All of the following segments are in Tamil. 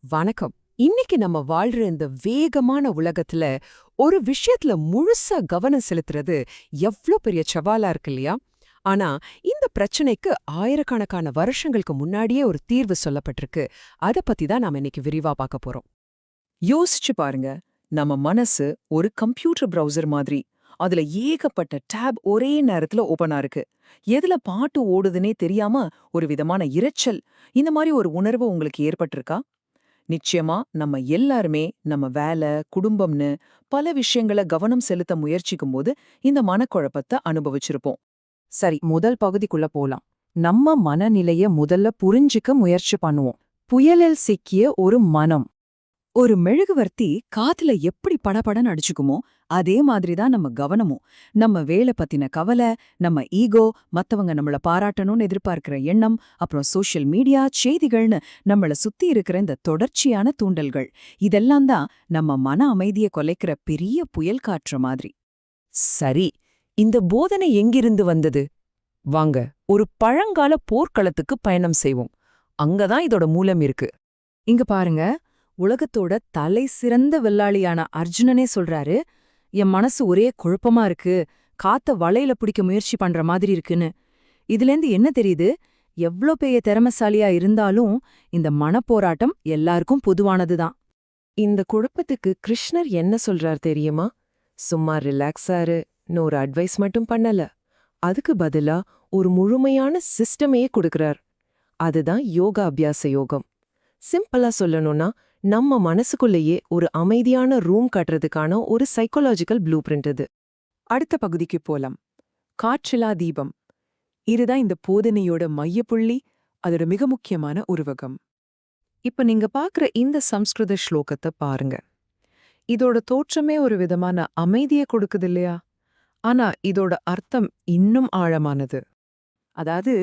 வணக்கம். இன்னைக்கு நம்ம வாழ்ற இந்த வேகமான உலகத்துல ஒரு விஷயத்துல முழுசா கவனம் செலுத்துறது எவ்ளோ பெரிய சவாலா இருக்கு இல்லையா? ஆனா இந்த பிரச்சனைக்கு ஆயிரக்கணக்கான வருஷங்களுக்கு முன்னாடியே ஒரு தீர்வு சொல்லப்பட்டிருக்கு. அத பத்தி தான் நாம இன்னைக்கு விரிவா பார்க்க போறோம். யோசிச்சு பாருங்க. நம்ம மனசு ஒரு கம்ப்யூட்டர் பிரவுசர் மாதிரி. அதுல ஏகப்பட்ட டேப் ஒரே நேரத்துல ஓபனா இருக்கு. எதுல பாட்டு ஓடுதுன்னே தெரியாம ஒரு விதமான இரைச்சல், இந்த மாதிரி ஒரு உணர்வு உங்களுக்கு ஏற்பட்டிருக்கா? நிச்சயமா நம்ம எல்லாருமே நம்ம வேலை, குடும்பம்னு பல விஷயங்கள கவனம் செலுத்த முயற்சிக்கும் போது இந்த மனக்குழப்பத்தை அனுபவிச்சிருப்போம். சரி, முதல் பகுதிக்குள்ள போலாம். நம்ம மனநிலைய முதல்ல புரிஞ்சுக்க முயற்சி பண்ணுவோம். புயலில் சிக்கிய ஒரு மனம். ஒரு மெழுகுவர்த்தி காத்துல எப்படி படபடன்னு அடிச்சுக்குமோ அதே மாதிரிதான் நம்ம கவனமும். நம்ம வேலை பத்தின கவலை, நம்ம ஈகோ, மத்தவங்க நம்மள பாராட்டணும்னு எதிர்பார்க்கிற எண்ணம், அப்புறம் சோஷியல் மீடியா, செய்திகள்னு நம்மள சுத்தி இருக்கிற இந்த தொடர்ச்சியான தூண்டல்கள், இதெல்லாம் தான் நம்ம மன அமைதியை கொலைக்கிற பெரிய புயல் காற்று மாதிரி. சரி, இந்த போதனை எங்கிருந்து வந்தது? வாங்க ஒரு பழங்கால போர்க்களத்துக்கு பயணம் செய்வோம். அங்கதான் இதோட மூலம் இருக்கு. இங்க பாருங்க, உலகத்தோட தலை சிறந்த வில்லாளியான அர்ஜுனனே சொல்றாரு, என் மனசு ஒரே குழப்பமா இருக்கு, காத்த வலையில பிடிக்க முயற்சி பண்ற மாதிரி இருக்குன்னு. இதுலேருந்து என்ன தெரியுது? எவ்ளோ பெரிய திறமசாலியா இருந்தாலும் இந்த மனப்போராட்டம் எல்லாருக்கும் பொதுவானதுதான். இந்த குழப்பத்துக்கு கிருஷ்ணர் என்ன சொல்றார் தெரியுமா? சும்மா ரிலாக்ஸாரு ஒரு அட்வைஸ் மட்டும் பண்ணல. அதுக்கு பதிலா ஒரு முழுமையான சிஸ்டமையே கொடுக்கறார். அதுதான் யோகா அபியாச யோகம். சிம்பிளா சொல்லணும்னா, நம்ம மனசுக்குள்ளேயே ஒரு அமைதியான ரூம் கட்டுறதுக்கான ஒரு சைக்காலஜிக்கல் ப்ளூ பிரிண்ட் இது. அடுத்த பகுதிக்கு போலாம். காற்றிலா தீபம். இதுதான் இந்த போதனையோட மையப்புள்ளி, அதோட மிக முக்கியமான உருவகம். இப்ப நீங்க பாக்குற இந்த சம்ஸ்கிருத ஸ்லோகத்தை பாருங்க. இதோட தோற்றமே ஒரு விதமான அமைதியை கொடுக்குது இல்லையா? ஆனா இதோட அர்த்தம் இன்னும் ஆழமானது. அதாவது,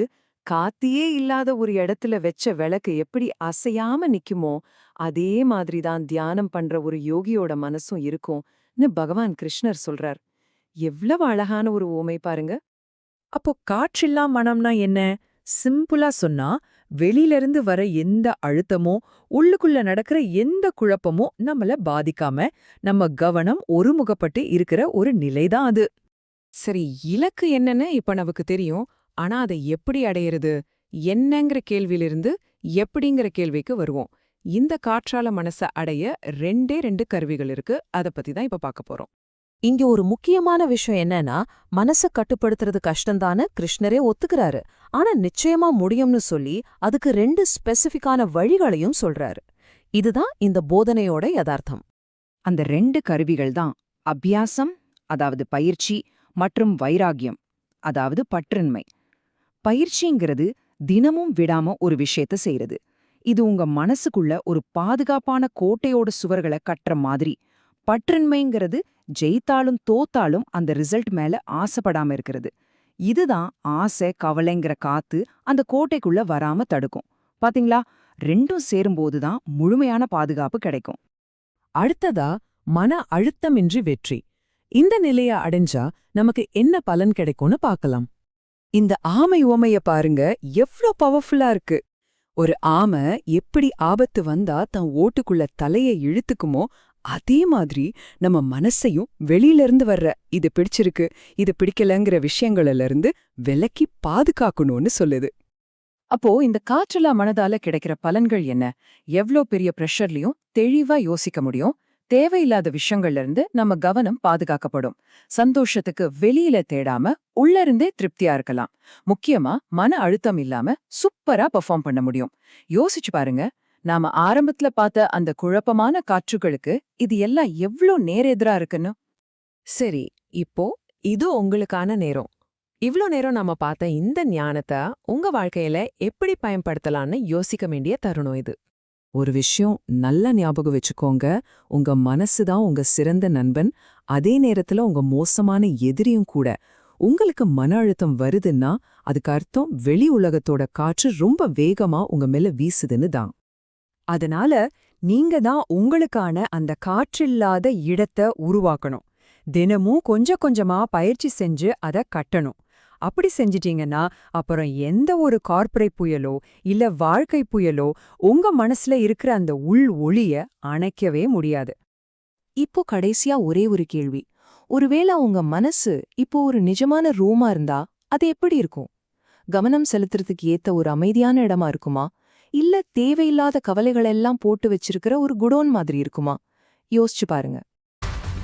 காத்தியே இல்லாத ஒரு இடத்துல வெச்ச விளக்கு எப்படி அசையாம நிக்குமோ, அதே மாதிரிதான் தியானம் பண்ற ஒரு யோகியோட மனசும் இருக்கும்னு பகவான் கிருஷ்ணர் சொல்றார். எவ்வளவு அழகான ஒரு உவமை பாருங்க. அப்போ காற்றில்லா மனம்னா என்ன? சிம்பிளா சொன்னா, வெளியிலிருந்து வர எந்த அழுத்தமோ, உள்ளுக்குள்ள நடக்கிற எந்த குழப்பமோ நம்மள பாதிக்காம, நம்ம கவனம் ஒருமுகப்பட்டு இருக்கிற ஒரு நிலைதான் அது. சரி, இலக்கு என்னன்னு இப்ப நமக்கு தெரியும். ஆனா அதை எப்படி அடையிறது? என்னங்கிற கேள்வியிலிருந்து எப்படிங்கிற கேள்விக்கு வருவோம். இந்த காற்றால மனச அடைய ரெண்டு கருவிகள் இருக்கு. அத பத்தி தான் இப்ப பார்க்க போறோம். இங்க ஒரு முக்கியமான விஷயம் என்னன்னா, மனச கட்டுப்படுத்துறது கஷ்டம்தான்னு கிருஷ்ணரே ஒத்துக்கிறாரு. ஆனா நிச்சயமா முடியும்னு சொல்லி அதுக்கு 2 ஸ்பெசிஃபிக்கான வழிகளையும் சொல்றாரு. இதுதான் இந்த போதனையோட யதார்த்தம். அந்த 2 கருவிகள் தான் அபியாசம், அதாவது பயிற்சி, மற்றும் வைராகியம், அதாவது பற்றின்மை. பயிற்சிங்கிறது தினமும் விடாம ஒரு விஷயத்த செய்யறது. இது உங்க மனசுக்குள்ள ஒரு பாதுகாப்பான கோட்டையோட சுவர்களை கட்டுற மாதிரி. பற்றின்மைங்கிறது ஜெயித்தாலும் தோத்தாலும் அந்த ரிசல்ட் மேல ஆசைப்படாம இருக்கிறது. இதுதான் ஆசை, கவலைங்கிற காத்து அந்த கோட்டைக்குள்ள வராம தடுக்கும். பாத்தீங்களா? 2ம் சேரும்போதுதான் முழுமையான பாதுகாப்பு கிடைக்கும். அடுத்ததா, மன அழுத்தமின்றி வெற்றி. இந்த நிலைய அடைஞ்சா நமக்கு என்ன பலன் கிடைக்கும்னு பார்க்கலாம். இந்த ஆமை உவமைய பாருங்க, எவ்ளோ பவர்ஃபுல்லா இருக்கு. ஒரு ஆமை எப்படி ஆபத்து வந்தா தன் ஓட்டுக்குள்ள தலைய இழுத்துக்குமோ, அதே மாதிரி நம்ம மனசையும் வெளியிலிருந்து வர்ற இது பிடிச்சிருக்கு, இது பிடிக்கலங்கிற விஷயங்கள்ல இருந்து விலக்கி பாதுகாக்கணும்னு சொல்லுது. அப்போ இந்த காற்றலா மனதால கிடைக்கிற பலன்கள் என்ன? எவ்ளோ பெரிய பிரஷர்லயும் தெளிவா யோசிக்க முடியும். தேவையில்லாத விஷயங்கள்ல இருந்து நம்ம கவனம் பாதுகாக்கப்படும். சந்தோஷத்துக்கு வெளியில தேடாம உள்ள இருந்தே திருப்தியா இருக்கலாம். முக்கியமா மன அழுத்தம் இல்லாம சூப்பரா பெர்ஃபார்ம் பண்ண முடியும். யோசிச்சு பாருங்க, நாம ஆரம்பத்துல பார்த்த அந்த குழப்பமான காற்றுகளுக்கு இது எல்லாம் எவ்ளோ நேரெதிரா இருக்குன்னு. சரி, இப்போ இது உங்களுக்கான நேரம். இவ்ளோ நேரம் நாம பார்த்த இந்த ஞானத்தை உங்க வாழ்க்கையில எப்படி பயன்படுத்தலாம்னு யோசிக்க வேண்டிய தருணம் இது. ஒரு விஷயம் நல்லா ஞாபகம் வச்சுக்கோங்க, உங்க மனசுதான் உங்க சிறந்த நண்பன், அதே நேரத்துல உங்க மோசமான எதிரியும் கூட. உங்களுக்கு மன அழுத்தம் வருதுன்னா அதுக்கு அர்த்தம் வெளி உலகத்தோட காற்று ரொம்ப வேகமா உங்க மேல வீசுதுன்னு தான். அதனால நீங்க தான் உங்களுக்கான அந்த காற்றில்லாத இடத்த உருவாக்கணும். தினமும் கொஞ்சம் கொஞ்சமா பயிற்சி செஞ்சு அத கட்டணும். அப்படி செஞ்சிட்டீங்கன்னா அப்புறம் எந்த ஒரு கார்ப்பரேட் புயலோ இல்ல வாழ்க்கை புயலோ உங்க மனசுல இருக்கிற அந்த உள் ஒளிய அணைக்கவே முடியாது. இப்போ கடைசியா ஒரே ஒரு கேள்வி. ஒருவேளை உங்க மனசு இப்போ ஒரு நிஜமான ரூமா இருந்தா அது எப்படி இருக்கும்? கவனம் செலுத்துறதுக்கு ஏத்த ஒரு அமைதியான இடமா இருக்குமா? இல்ல தேவையில்லாத கவலைகளெல்லாம் போட்டு வச்சிருக்கிற ஒரு குடோன் மாதிரி இருக்குமா? யோசிச்சு பாருங்க.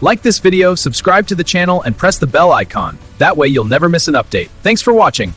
Like this video, subscribe to the channel and press the bell icon. That way you'll never miss an update. Thanks for watching.